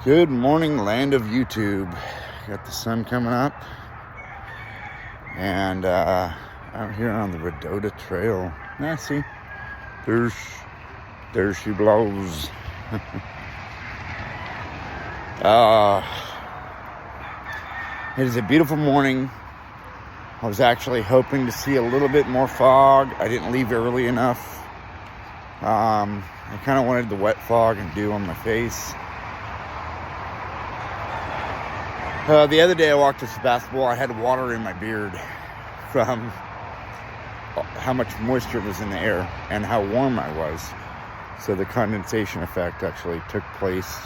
Good morning, land of YouTube. Got the sun coming up, and out here on the Redota Trail. Now, see, there she blows. It is a beautiful morning. I was actually hoping to see a little bit more fog. I didn't leave early enough. I kind of wanted the wet fog and dew on my face. The other day I walked to Sebastopol. I had water in my beard from how much moisture was in the air and how warm I was. So the condensation effect actually took place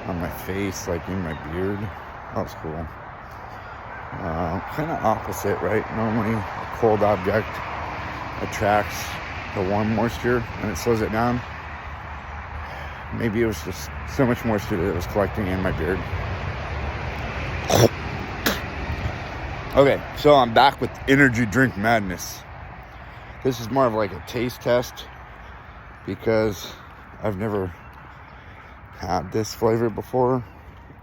on my face, like in my beard. That was cool. Kind of opposite, right? Normally a cold object attracts the warm moisture and it slows it down. Maybe it was just so much moisture that it was collecting in my beard. Okay, so I'm back with energy drink madness. This is more of like a taste test because I've never had this flavor before.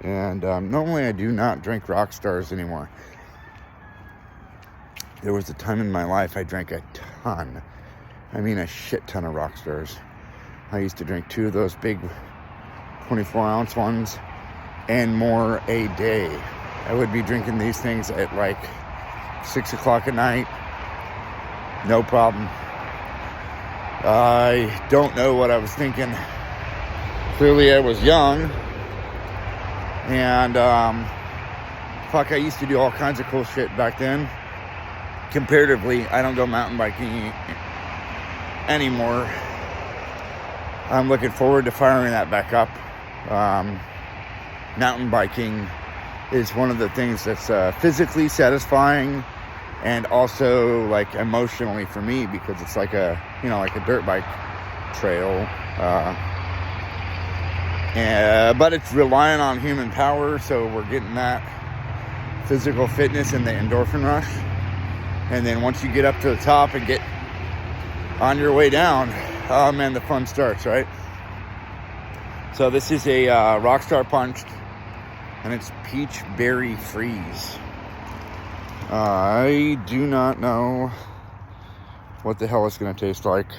And normally I do not drink Rockstars anymore. There was a time in my life I drank a ton. I mean a shit ton of Rockstars. I used to drink 2 of those big 24-ounce ones and more a day. I would be drinking these things at like 6 o'clock at night. No problem. I don't know what I was thinking. Clearly I was young. And, I used to do all kinds of cool shit back then. Comparatively, I don't go mountain biking anymore. I'm looking forward to firing that back up. Mountain biking is one of the things that's physically satisfying and also like emotionally for me because it's like a dirt bike trail. But it's relying on human power, so we're getting that physical fitness and the endorphin rush. And then once you get up to the top and get on your way down, oh man, the fun starts, right? So this is a Rockstar Punch, and it's Peach Berry Freeze. I do not know what the hell it's going to taste like.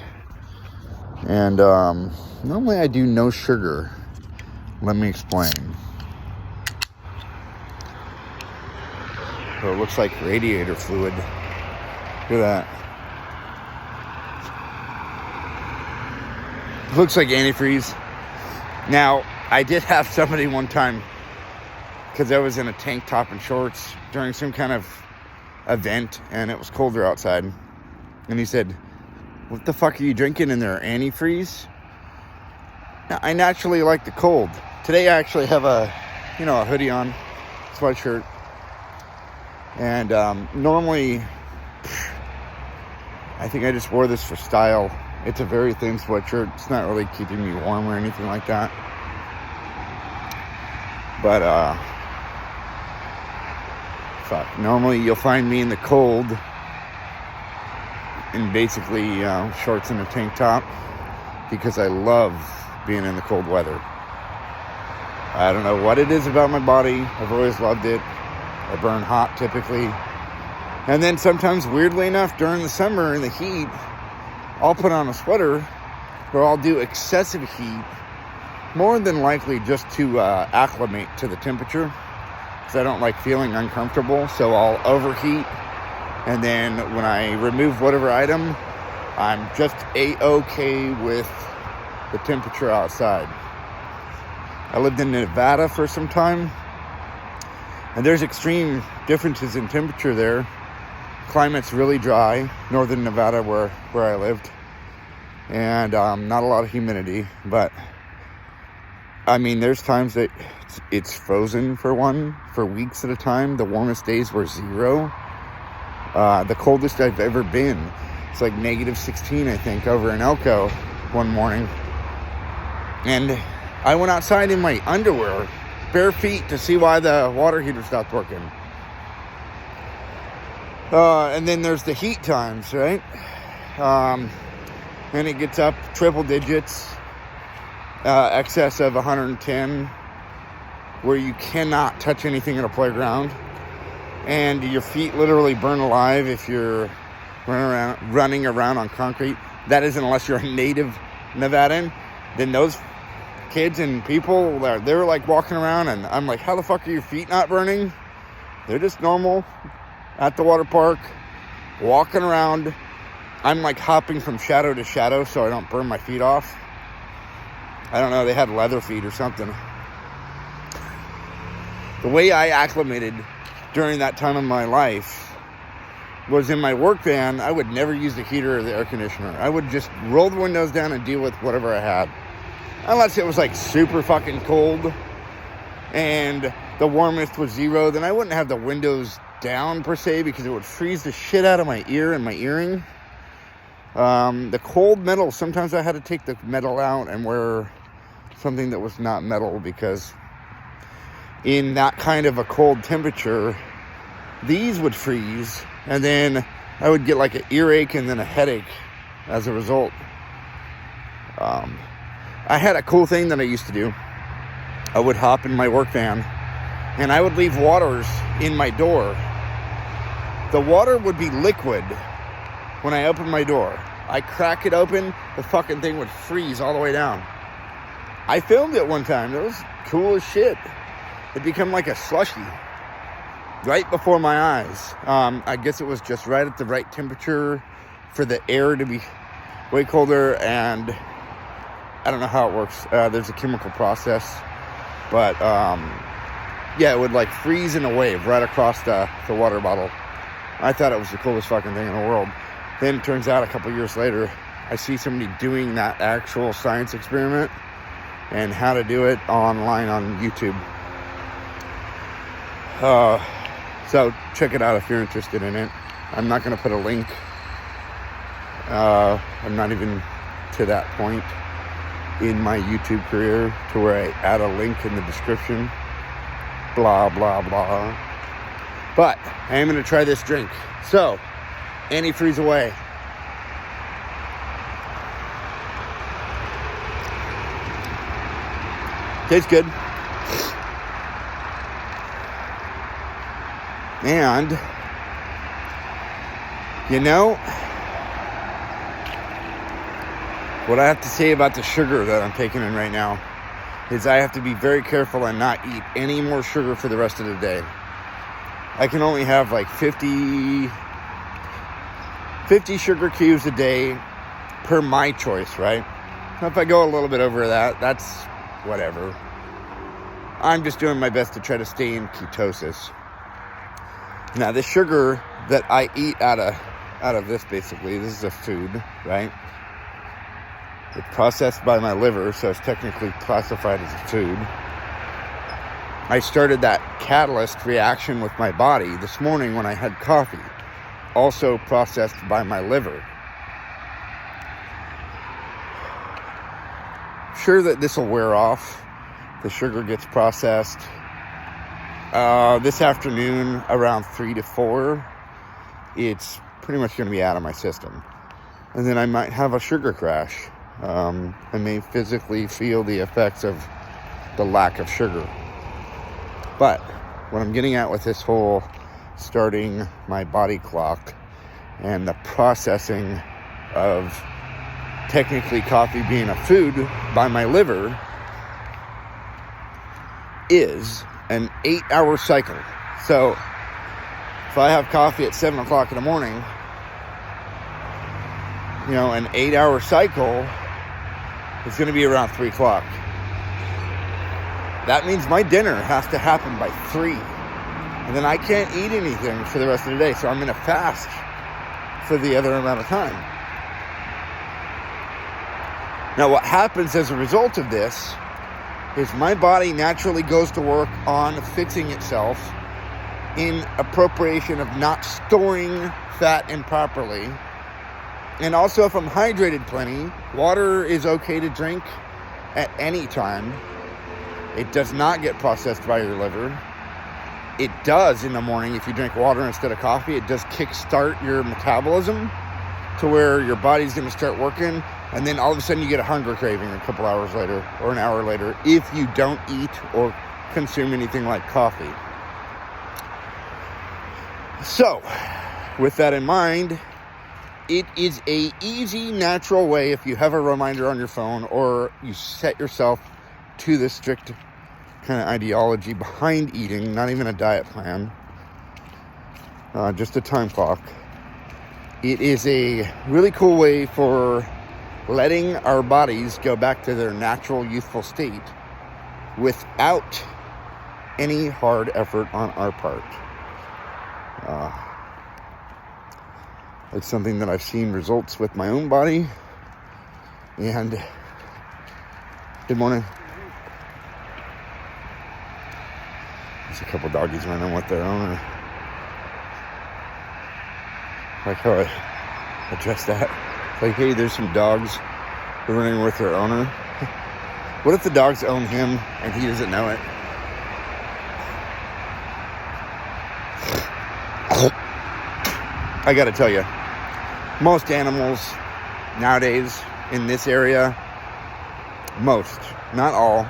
And normally I do no sugar. Let me explain. So it looks like radiator fluid. Look at that. Looks like antifreeze. Now, I did have somebody one time, because I was in a tank top and shorts during some kind of event, and it was colder outside. And he said, "What the fuck are you drinking in there, antifreeze?" Now, I naturally like the cold. Today I actually have a hoodie on, sweatshirt. And normally, I think I just wore this for style. It's a very thin sweatshirt. It's not really keeping me warm or anything like that. But, normally you'll find me in the cold in basically shorts and a tank top because I love being in the cold weather. I don't know what it is about my body. I've always loved it. I burn hot typically. And then sometimes, weirdly enough, during the summer in the heat, I'll put on a sweater or I'll do excessive heat, more than likely just to acclimate to the temperature, because I don't like feeling uncomfortable. So I'll overheat, and then when I remove whatever item, I'm just A-okay with the temperature outside. I lived in Nevada for some time, and there's extreme differences in temperature there. Climate's really dry, northern Nevada where I lived, and not a lot of humidity, but I mean there's times that it's frozen for weeks at a time. The warmest days were 0. The coldest I've ever been, it's like -16 I think over in Elko one morning, and I went outside in my underwear, bare feet, to see why the water heater stopped working. And then there's the heat times, right? And it gets up triple digits. excess of 110, where you cannot touch anything in a playground, and your feet literally burn alive if you're running around on concrete. That is, unless you're a native Nevadan. Then those kids and people, they're like walking around, and I'm like, how the fuck are your feet not burning? They're just normal at the water park, walking around. I'm like hopping from shadow to shadow so I don't burn my feet off. I don't know, they had leather feet or something. The way I acclimated during that time of my life was in my work van. I would never use the heater or the air conditioner. I would just roll the windows down and deal with whatever I had. Unless it was like super fucking cold and the warmest was 0, then I wouldn't have the windows down per se, because it would freeze the shit out of my ear and my earring. The cold metal, sometimes I had to take the metal out and wear something that was not metal, because in that kind of a cold temperature, these would freeze, and then I would get like an earache and then a headache as a result. I had a cool thing that I used to do. I would hop in my work van and I would leave waters in my door. The water would be liquid when I opened my door. I crack it open, the fucking thing would freeze all the way down. I filmed it one time. It was cool as shit. It became like a slushie right before my eyes. I guess it was just right at the right temperature for the air to be way colder, and I don't know how it works. There's a chemical process, but yeah, it would like freeze in a wave right across the water bottle. I thought it was the coolest fucking thing in the world. Then it turns out a couple years later, I see somebody doing that actual science experiment and how to do it online on YouTube. So check it out if you're interested in it. I'm not going to put a link. I'm not even to that point in my YouTube career to where I add a link in the description. Blah, blah, blah. But I am going to try this drink. So, antifreeze away. Tastes good. And, you know, what I have to say about the sugar that I'm taking in right now is I have to be very careful and not eat any more sugar for the rest of the day. I can only have like 50 sugar cubes a day per my choice, right? If I go a little bit over that, that's whatever. I'm just doing my best to try to stay in ketosis. Now, the sugar that I eat out of this, basically, this is a food, right? It's processed by my liver, so it's technically classified as a food. I started that catalyst reaction with my body this morning when I had coffee, also processed by my liver. Sure that this will wear off. The sugar gets processed. This afternoon, around 3 to 4, it's pretty much going to be out of my system. And then I might have a sugar crash. I may physically feel the effects of the lack of sugar. But what I'm getting at with this whole starting my body clock and the processing of technically coffee being a food by my liver is an 8-hour cycle. So if I have coffee at 7 o'clock in the morning, you know, an 8-hour cycle is going to be around 3 o'clock. That means my dinner has to happen by 3. And then I can't eat anything for the rest of the day. So I'm going to fast for the other amount of time. Now, what happens as a result of this is my body naturally goes to work on fixing itself in appropriation of not storing fat improperly. And also, if I'm hydrated plenty, water is okay to drink at any time. It does not get processed by your liver. It does in the morning if you drink water instead of coffee. It does kickstart your metabolism to where your body's going to start working. And then all of a sudden you get a hunger craving a couple hours later or an hour later if you don't eat or consume anything like coffee. So, with that in mind, it is a easy, natural way if you have a reminder on your phone or you set yourself to the strict kind of ideology behind eating, not even a diet plan, just a time clock. It is a really cool way for letting our bodies go back to their natural youthful state without any hard effort on our part. It's something that I've seen results with my own body. And good morning. There's a couple doggies running with their owner. Like how I address that. Like, hey, there's some dogs who are running with their owner. What if the dogs own him and he doesn't know it? I gotta tell you, most animals nowadays in this area, most, not all,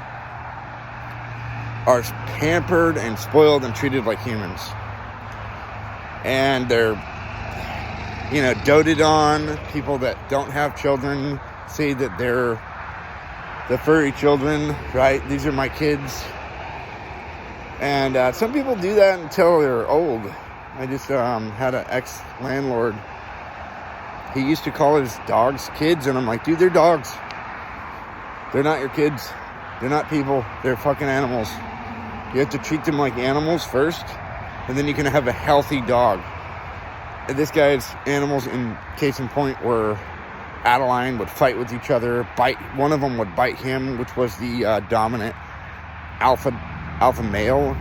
are pampered and spoiled and treated like humans. And they're, doted on. People that don't have children say that they're the furry children, right? These are my kids. And some people do that until they're old. I just had an ex-landlord. He used to call his dogs kids, and I'm like, dude, they're dogs. They're not your kids. They're not people. They're fucking animals. You have to treat them like animals first, and then you can have a healthy dog. And this guy's animals, in case in point, were Adeline would fight with each other. One of them would bite him, which was the dominant alpha male.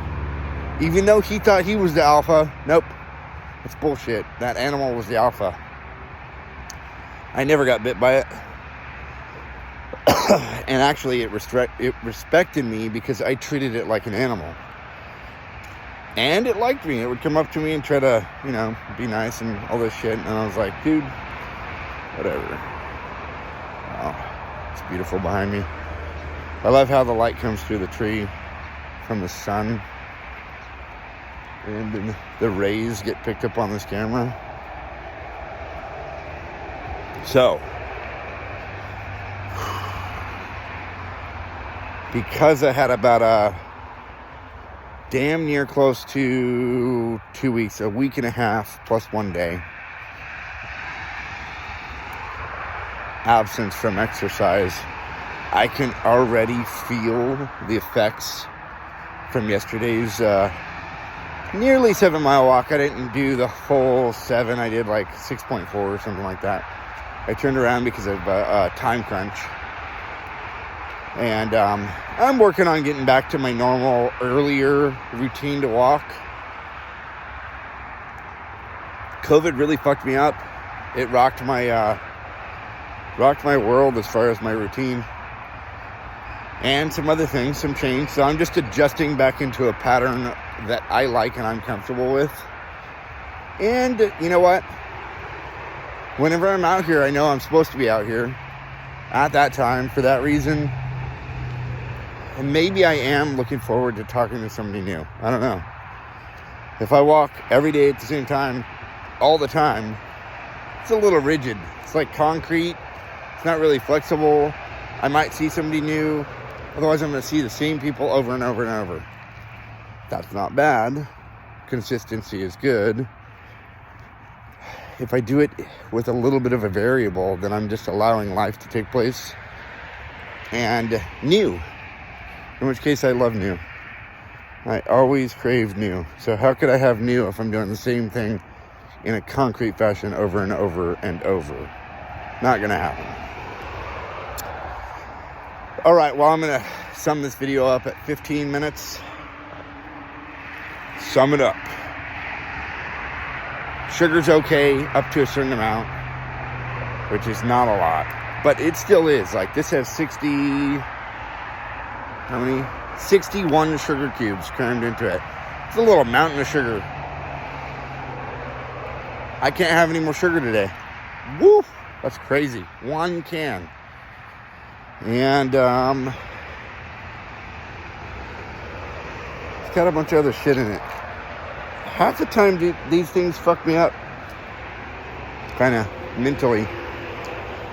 Even though he thought he was the alpha, nope, it's bullshit. That animal was the alpha. I never got bit by it. And actually, it respected me because I treated it like an animal. And it liked me. It would come up to me and try to, be nice and all this shit. And I was like, dude, whatever. Oh, it's beautiful behind me. I love how the light comes through the tree from the sun. And then the rays get picked up on this camera. So, because I had about a damn near close to 2 weeks, a week and a half plus 1 day absence from exercise, I can already feel the effects from yesterday's nearly 7 mile walk. I didn't do the full 7. I did like 6.4 or something like that. I turned around because of a time crunch. And I'm working on getting back to my normal earlier routine to walk. COVID really fucked me up. It rocked my world as far as my routine. And some other things, some change. So I'm just adjusting back into a pattern that I like and I'm comfortable with. And you know what? Whenever I'm out here, I know I'm supposed to be out here at that time for that reason. And maybe I am looking forward to talking to somebody new. I don't know. If I walk every day at the same time, all the time, it's a little rigid. It's like concrete. It's not really flexible. I might see somebody new. Otherwise, I'm going to see the same people over and over and over. That's not bad. Consistency is good. If I do it with a little bit of a variable, then I'm just allowing life to take place. And new. In which case, I love new. I always crave new. So how could I have new if I'm doing the same thing in a concrete fashion over and over and over? Not going to happen. All right, well, I'm going to sum this video up at 15 minutes. Sum it up. Sugar's okay up to a certain amount, which is not a lot. But it still is. Like, this has 61 sugar cubes crammed into it. It's a little mountain of sugar. I can't have any more sugar today. Woo! That's crazy. 1 can. And it's got a bunch of other shit in it. Half the time, these things fuck me up. Kind of mentally.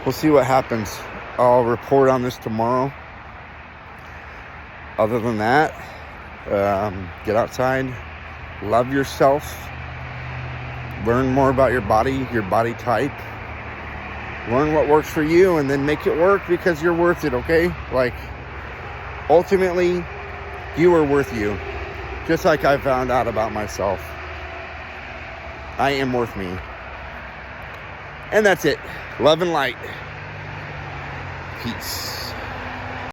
We'll see what happens. I'll report on this tomorrow. Other than that, get outside. Love yourself. Learn more about your body type. Learn what works for you and then make it work because you're worth it, okay? Like, ultimately, you are worth you. Just like I found out about myself. I am worth me. And that's it. Love and light. Peace.